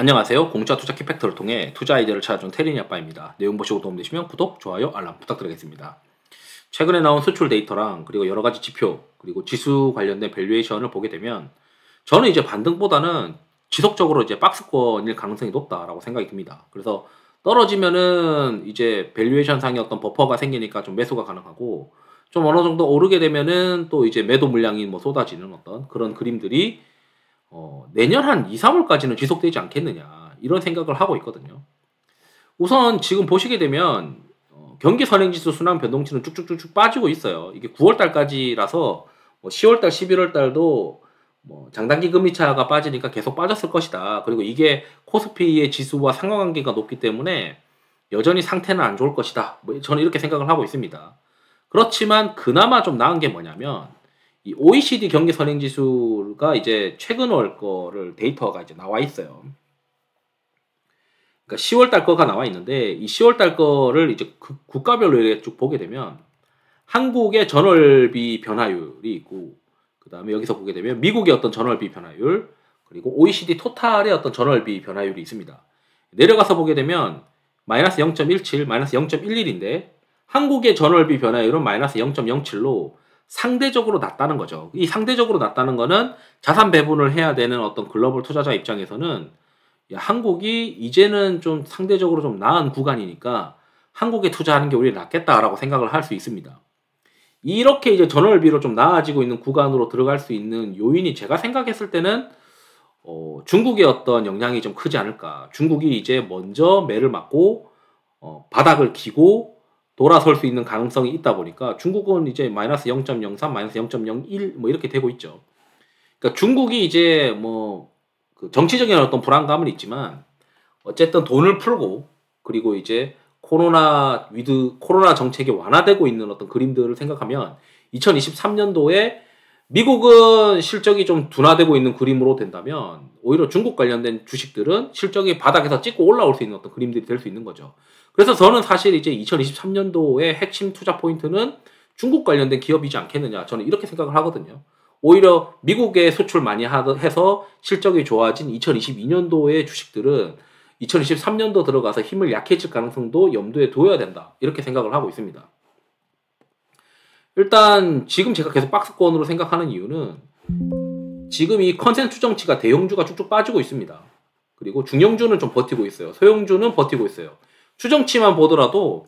안녕하세요. 공짜 투자 키팩터를 통해 투자 아이디어를 찾아준 테린이 아빠입니다. 내용 보시고 도움되시면 구독, 좋아요, 알람 부탁드리겠습니다. 최근에 나온 수출 데이터랑 그리고 여러 가지 지표, 그리고 지수 관련된 밸류에이션을 보게 되면 저는 이제 반등보다는 지속적으로 이제 박스권일 가능성이 높다라고 생각이 듭니다. 그래서 떨어지면은 이제 밸류에이션 상의 어떤 버퍼가 생기니까 좀 매수가 가능하고, 좀 어느 정도 오르게 되면은 또 이제 매도 물량이 뭐 쏟아지는 어떤 그런 그림들이 내년 한 2, 3월까지는 지속되지 않겠느냐, 이런 생각을 하고 있거든요. 우선 지금 보시게 되면 경기 선행지수 순환 변동치는 쭉쭉쭉쭉 빠지고 있어요. 이게 9월 달까지라서 10월 달, 11월 달도 장단기 금리차가 빠지니까 계속 빠졌을 것이다. 그리고 이게 코스피의 지수와 상관관계가 높기 때문에 여전히 상태는 안 좋을 것이다. 저는 이렇게 생각을 하고 있습니다. 그렇지만 그나마 좀 나은 게 뭐냐면, 이 OECD 경기 선행지수가 이제 최근 월 거를 데이터가 이제 나와 있어요. 그러니까 10월 달 거가 나와 있는데, 이 10월 달 거를 이제 국가별로 이렇게 쭉 보게 되면 한국의 전월비 변화율이 있고, 그 다음에 여기서 보게 되면 미국의 어떤 전월비 변화율, 그리고 OECD 토탈의 어떤 전월비 변화율이 있습니다. 내려가서 보게 되면 마이너스 0.17, 마이너스 0.11인데 한국의 전월비 변화율은 마이너스 0.07로 상대적으로 낮다는 거죠. 이 상대적으로 낮다는 거는 자산 배분을 해야 되는 어떤 글로벌 투자자 입장에서는, 야, 한국이 이제는 좀 상대적으로 좀 나은 구간이니까 한국에 투자하는 게 오히려 낫겠다라고 생각을 할 수 있습니다. 이렇게 이제 전월비로 좀 나아지고 있는 구간으로 들어갈 수 있는 요인이, 제가 생각했을 때는 중국의 어떤 영향이 좀 크지 않을까. 중국이 이제 먼저 매를 맞고 바닥을 기고 돌아설 수 있는 가능성이 있다 보니까 중국은 이제 마이너스 0.03, 마이너스 0.01 뭐 이렇게 되고 있죠. 그러니까 중국이 이제 그 정치적인 어떤 불안감은 있지만 어쨌든 돈을 풀고, 그리고 이제 코로나 정책이 완화되고 있는 어떤 그림들을 생각하면 2023년도에 미국은 실적이 좀 둔화되고 있는 그림으로 된다면 오히려 중국 관련된 주식들은 실적이 바닥에서 찍고 올라올 수 있는 어떤 그림들이 될 수 있는 거죠. 그래서 저는 사실 이제 2023년도의 핵심 투자 포인트는 중국 관련된 기업이지 않겠느냐, 저는 이렇게 생각을 하거든요. 오히려 미국에 수출 많이 해서 실적이 좋아진 2022년도의 주식들은 2023년도 들어가서 힘을 약해질 가능성도 염두에 둬야 된다, 이렇게 생각을 하고 있습니다. 일단 지금 제가 계속 박스권으로 생각하는 이유는, 지금 이 컨센 추정치가 대형주가 쭉쭉 빠지고 있습니다. 그리고 중형주는 좀 버티고 있어요. 소형주는 버티고 있어요. 추정치만 보더라도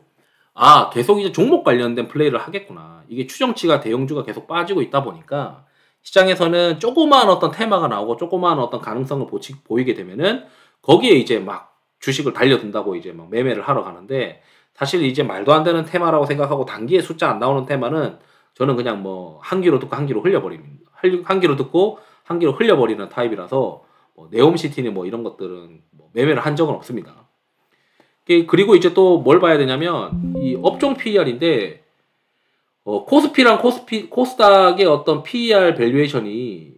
계속 이제 종목 관련된 플레이를 하겠구나. 이게 추정치가 대형주가 계속 빠지고 있다 보니까 시장에서는 조그마한 어떤 테마가 나오고 조그마한 어떤 가능성을 보이게 되면은 거기에 이제 막 주식을 달려든다고 이제 막 매매를 하러 가는데, 사실 이제 말도 안 되는 테마라고 생각하고 단기에 숫자 안 나오는 테마는 저는 그냥 한 귀로 듣고 한 귀로 흘려버립니다. 한 귀로 듣고 한 귀로 흘려버리는 타입이라서 네옴시티니 이런 것들은 매매를 한 적은 없습니다. 그리고 이제 또 뭘 봐야 되냐면, 이 업종 PER인데 코스피랑 코스닥의 어떤 PER 밸류에이션이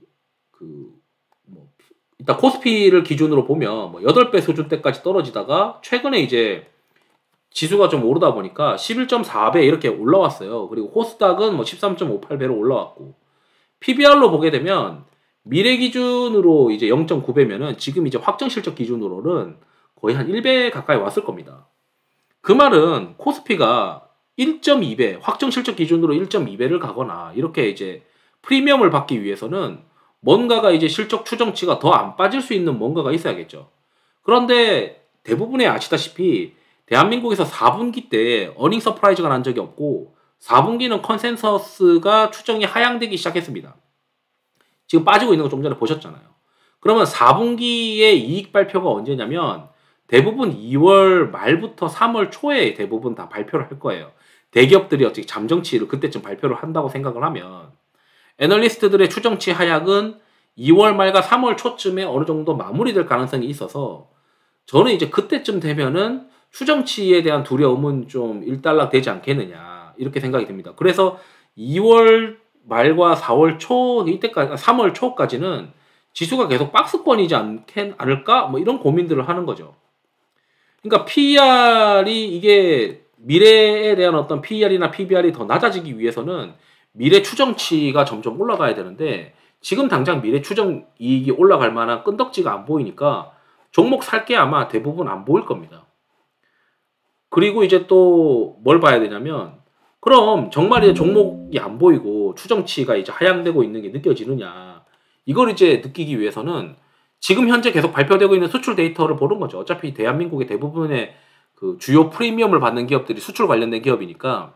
일단 코스피를 기준으로 보면 8배 수준대까지 떨어지다가 최근에 이제 지수가 좀 오르다 보니까 11.4배 이렇게 올라왔어요. 그리고 코스닥은 13.58배로 올라왔고, PBR로 보게 되면 미래 기준으로 이제 0.9배면은 지금 이제 확정 실적 기준으로는 거의 한 1배 가까이 왔을 겁니다. 그 말은 코스피가 1.2배, 확정 실적 기준으로 1.2배를 가거나 이렇게 이제 프리미엄을 받기 위해서는 뭔가가 이제 실적 추정치가 더 안 빠질 수 있는 뭔가가 있어야겠죠. 그런데 대부분의 아시다시피 대한민국에서 4분기 때 어닝 서프라이즈가 난 적이 없고, 4분기는 컨센서스가 추정이 하향되기 시작했습니다. 지금 빠지고 있는 거 좀 전에 보셨잖아요. 그러면 4분기의 이익 발표가 언제냐면 대부분 2월 말부터 3월 초에 대부분 다 발표를 할 거예요. 대기업들이 어떻게 잠정치를 그때쯤 발표를 한다고 생각을 하면, 애널리스트들의 추정치 하향은 2월 말과 3월 초쯤에 어느 정도 마무리될 가능성이 있어서, 저는 이제 그때쯤 되면은 추정치에 대한 두려움은 좀 일단락 되지 않겠느냐, 이렇게 생각이 듭니다. 그래서 2월 말과 4월 초, 이때까지, 3월 초까지는 지수가 계속 박스권이지 않을까? 이런 고민들을 하는 거죠. 그러니까 PER이 이게 미래에 대한 어떤 PER이나 PBR이 더 낮아지기 위해서는 미래 추정치가 점점 올라가야 되는데, 지금 당장 미래 추정 이익이 올라갈 만한 끈덕지가 안 보이니까 종목 살 게 아마 대부분 안 보일 겁니다. 그리고 이제 또 뭘 봐야 되냐면, 그럼 정말 이제 종목이 안 보이고 추정치가 이제 하향되고 있는 게 느껴지느냐, 이걸 이제 느끼기 위해서는 지금 현재 계속 발표되고 있는 수출 데이터를 보는 거죠. 어차피 대한민국의 대부분의 그 주요 프리미엄을 받는 기업들이 수출 관련된 기업이니까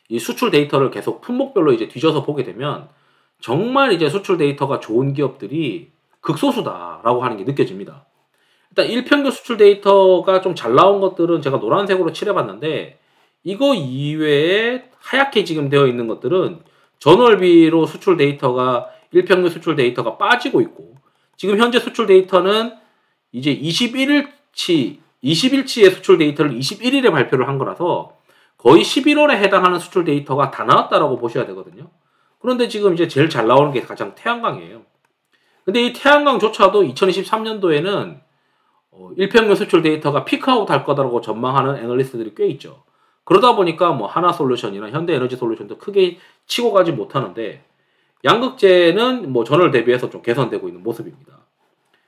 이 수출 데이터를 계속 품목별로 이제 뒤져서 보게 되면 정말 이제 수출 데이터가 좋은 기업들이 극소수다라고 하는 게 느껴집니다. 일단 일평균 수출 데이터가 좀 잘 나온 것들은 제가 노란색으로 칠해봤는데, 이거 이외에 하얗게 지금 되어 있는 것들은 전월비로 수출 데이터가, 일평균 수출 데이터가 빠지고 있고, 지금 현재 수출 데이터는 이제 20일치의 수출 데이터를 21일에 발표를 한 거라서 거의 11월에 해당하는 수출 데이터가 다 나왔다라고 보셔야 되거든요. 그런데 지금 이제 제일 잘 나오는 게 가장 태양광이에요. 근데 이 태양광조차도 2023년도에는 일평균 수출 데이터가 피크아웃 할 거다라고 전망하는 애널리스트들이 꽤 있죠. 그러다 보니까 뭐 하나솔루션이나 현대에너지솔루션도 크게 치고 가지 못하는데, 양극재는 뭐 전월 대비해서 좀 개선되고 있는 모습입니다.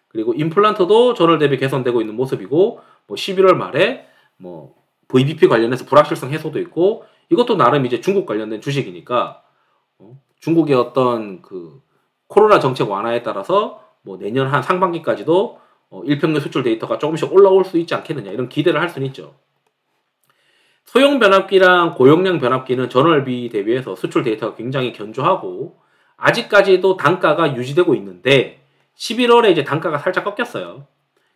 그리고 임플란트도 전월 대비 개선되고 있는 모습이고, 뭐 11월 말에 뭐 VBP 관련해서 불확실성 해소도 있고, 이것도 나름 이제 중국 관련된 주식이니까 중국의 어떤 그 코로나 정책 완화에 따라서 뭐 내년 한 상반기까지도 일평균 수출 데이터가 조금씩 올라올 수 있지 않겠느냐, 이런 기대를 할 수는 있죠. 소형 변압기랑 고용량 변압기는 전월비 대비해서 수출 데이터가 굉장히 견조하고 아직까지도 단가가 유지되고 있는데, 11월에 이제 단가가 살짝 꺾였어요.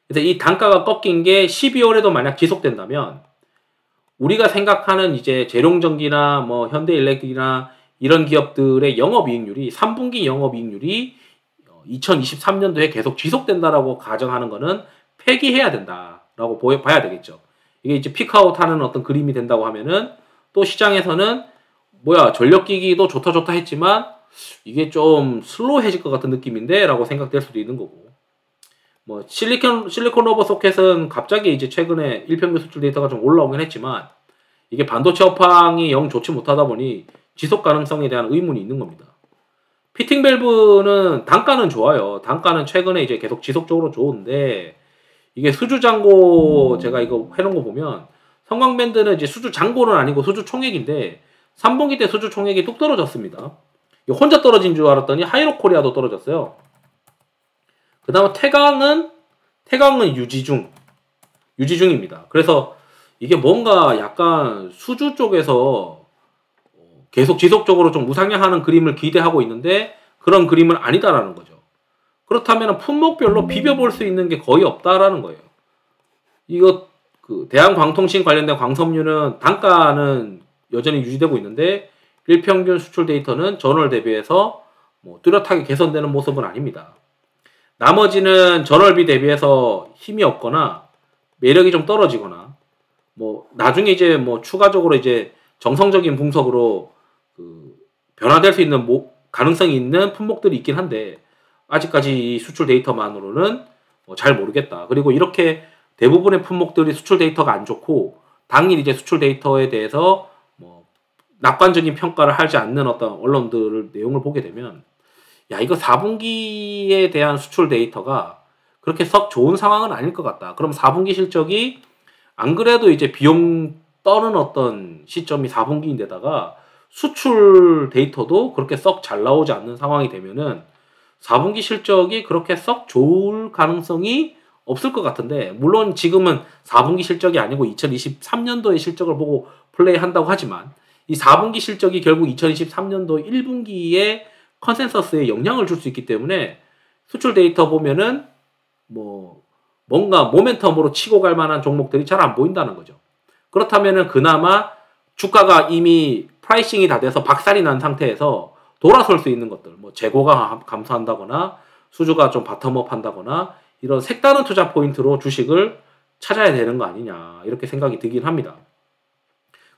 그래서 이 단가가 꺾인 게 12월에도 만약 지속된다면 우리가 생각하는 이제 재룡전기나 뭐 현대일렉이나 이런 기업들의 영업이익률이, 3분기 영업이익률이 2023년도에 계속 지속된다라고 가정하는 거는 폐기해야 된다라고 봐야 되겠죠. 이게 이제 피크아웃 하는 어떤 그림이 된다고 하면은 또 시장에서는 뭐야, 전력기기도 좋다 했지만 이게 좀 슬로우해질 것 같은 느낌인데 라고 생각될 수도 있는 거고, 뭐 실리콘 러버 소켓은 갑자기 이제 최근에 일평균 수출 데이터가 좀 올라오긴 했지만 이게 반도체 업황이 영 좋지 못하다 보니 지속 가능성에 대한 의문이 있는 겁니다. 피팅 밸브는 단가는 좋아요. 단가는 최근에 이제 계속 지속적으로 좋은데, 이게 수주 잔고 제가 이거 해놓은 거 보면 성광밴드는 이제 수주 잔고는 아니고 수주 총액인데 3분기 때 수주 총액이 뚝 떨어졌습니다. 혼자 떨어진 줄 알았더니 하이로코리아도 떨어졌어요. 그 다음에 태광은 유지중입니다. 그래서 이게 뭔가 약간 수주 쪽에서 계속 지속적으로 좀 우상향하는 그림을 기대하고 있는데 그런 그림은 아니다라는 거죠. 그렇다면 품목별로 비벼볼 수 있는 게 거의 없다라는 거예요. 이거 그 대한광통신 관련된 광섬유는 단가는 여전히 유지되고 있는데 일평균 수출 데이터는 전월 대비해서 뭐 뚜렷하게 개선되는 모습은 아닙니다. 나머지는 전월비 대비해서 힘이 없거나 매력이 좀 떨어지거나, 뭐 나중에 이제 뭐 추가적으로 이제 정성적인 분석으로 그 변화될 수 있는 가능성이 있는 품목들이 있긴 한데 아직까지 이 수출 데이터만으로는 잘 모르겠다. 그리고 이렇게 대부분의 품목들이 수출 데이터가 안 좋고 당일 이제 수출 데이터에 대해서 뭐 낙관적인 평가를 하지 않는 어떤 언론들을 내용을 보게 되면, 야, 이거 4분기에 대한 수출 데이터가 그렇게 썩 좋은 상황은 아닐 것 같다. 그럼 4분기 실적이 안 그래도 이제 비용 떠는 어떤 시점이 4분기인데다가 수출 데이터도 그렇게 썩 잘 나오지 않는 상황이 되면은 4분기 실적이 그렇게 썩 좋을 가능성이 없을 것 같은데, 물론 지금은 4분기 실적이 아니고 2023년도의 실적을 보고 플레이한다고 하지만 이 4분기 실적이 결국 2023년도 1분기에 컨센서스에 영향을 줄 수 있기 때문에 수출 데이터 보면은 뭐 뭔가 모멘텀으로 치고 갈 만한 종목들이 잘 안 보인다는 거죠. 그렇다면은 그나마 주가가 이미 프라이싱이 다 돼서 박살이 난 상태에서 돌아설 수 있는 것들, 뭐 재고가 감소한다거나 수주가 좀 바텀업 한다거나 이런 색다른 투자 포인트로 주식을 찾아야 되는 거 아니냐, 이렇게 생각이 들긴 합니다.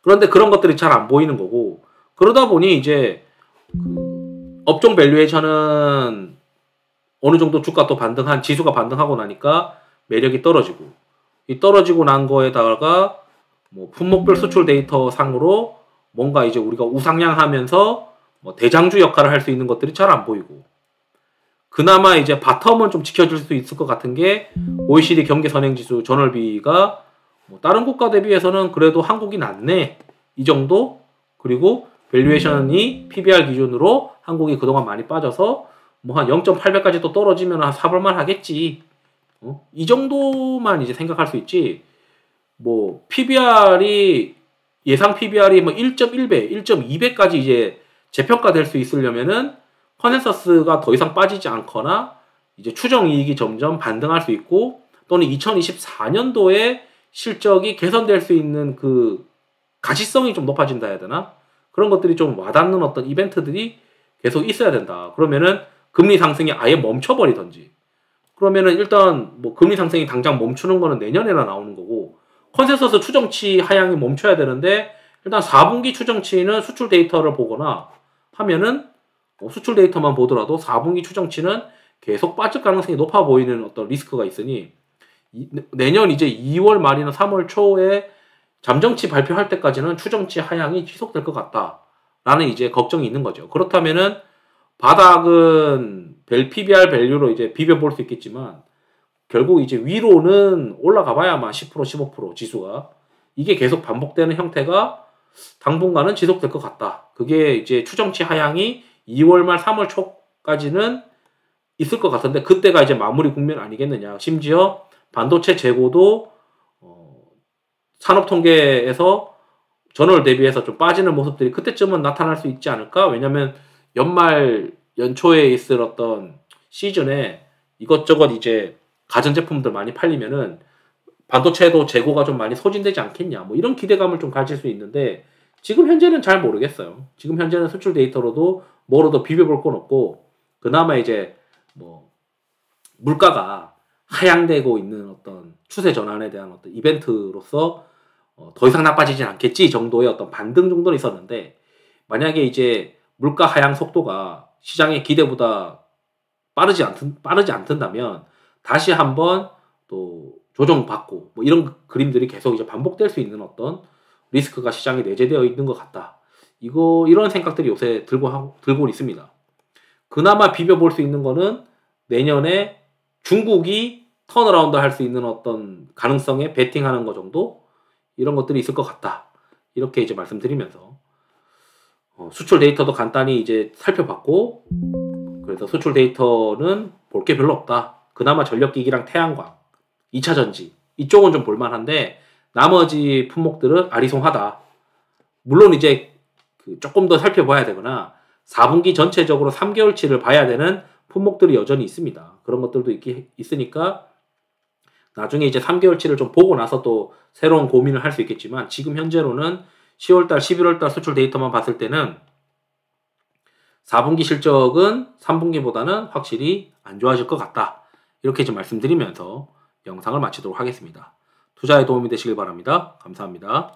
그런데 그런 것들이 잘 안 보이는 거고, 그러다 보니 이제 그 업종 밸류에이션은 어느 정도 주가 또 반등한, 지수가 반등하고 나니까 매력이 떨어지고, 이 떨어지고 난 거에다가 뭐 품목별 수출 데이터 상으로 뭔가 이제 우리가 우상향하면서 뭐 대장주 역할을 할 수 있는 것들이 잘 안 보이고, 그나마 이제 바텀은 좀 지켜줄 수 있을 것 같은 게 OECD 경제 선행지수 전월비가 뭐 다른 국가 대비해서는 그래도 한국이 낫네 이 정도. 그리고 밸류에이션이 PBR 기준으로 한국이 그동안 많이 빠져서 뭐 한 0.8배까지 또 떨어지면 한 사볼만 하겠지. 이 정도만 이제 생각할 수 있지. 뭐 PBR이 예상 PBR이 뭐 1.1배, 1.2배까지 이제 재평가될 수 있으려면은 컨센서스가 더 이상 빠지지 않거나 이제 추정 이익이 점점 반등할 수 있고 또는 2024년도에 실적이 개선될 수 있는 그 가시성이 좀 높아진다 해야 되나? 그런 것들이 좀 와닿는 어떤 이벤트들이 계속 있어야 된다. 그러면은 금리 상승이 아예 멈춰버리던지. 그러면은 일단 뭐 금리 상승이 당장 멈추는 거는 내년에나 나오는 거고 컨센서스 추정치 하향이 멈춰야 되는데 일단 4분기 추정치는 수출 데이터를 보거나 하면은 수출 데이터만 보더라도 4분기 추정치는 계속 빠질 가능성이 높아 보이는 어떤 리스크가 있으니 내년 이제 2월 말이나 3월 초에 잠정치 발표할 때까지는 추정치 하향이 지속될 것 같다라는 이제 걱정이 있는 거죠. 그렇다면은 바닥은 PBR 밸류로 이제 비벼볼 수 있겠지만 결국 이제 위로는 올라가 봐야만 10% 15% 지수가 이게 계속 반복되는 형태가 당분간은 지속될 것 같다. 그게 이제 추정치 하향이 2월 말 3월 초까지는 있을 것 같은데 그때가 이제 마무리 국면 아니겠느냐. 심지어 반도체 재고도 산업통계에서 전월 대비해서 좀 빠지는 모습들이 그때쯤은 나타날 수 있지 않을까? 왜냐면 연말 연초에 있을 어떤 시즌에 이것저것 이제 가전제품들 많이 팔리면은 반도체도 재고가 좀 많이 소진되지 않겠냐. 뭐 이런 기대감을 좀 가질 수 있는데 지금 현재는 잘 모르겠어요. 지금 현재는 수출 데이터로도 뭐로도 비벼볼 건 없고 그나마 이제 뭐 물가가 하향되고 있는 어떤 추세 전환에 대한 어떤 이벤트로서 더 이상 나빠지진 않겠지 정도의 어떤 반등 정도는 있었는데 만약에 이제 물가 하향 속도가 시장의 기대보다 빠르지 않든다면 다시 한번 또 조정받고 뭐 이런 그림들이 계속 이제 반복될 수 있는 어떤 리스크가 시장에 내재되어 있는 것 같다. 이런 생각들이 요새 들고 있습니다. 그나마 비벼볼 수 있는 거는 내년에 중국이 턴어라운드 할 수 있는 어떤 가능성에 베팅하는 거 정도 이런 것들이 있을 것 같다. 이렇게 이제 말씀드리면서 수출 데이터도 간단히 이제 살펴봤고 그래서 수출 데이터는 볼 게 별로 없다. 그나마 전력기기랑 태양광, 2차전지 이쪽은 좀 볼만한데 나머지 품목들은 아리송하다. 물론 이제 조금 더 살펴봐야 되거나 4분기 전체적으로 3개월치를 봐야 되는 품목들이 여전히 있습니다. 그런 것들도 있으니까 나중에 이제 3개월치를 좀 보고 나서 또 새로운 고민을 할 수 있겠지만 지금 현재로는 10월달, 11월달 수출 데이터만 봤을 때는 4분기 실적은 3분기보다는 확실히 안 좋아질 것 같다. 이렇게 좀 말씀드리면서 영상을 마치도록 하겠습니다. 투자에 도움이 되시길 바랍니다. 감사합니다.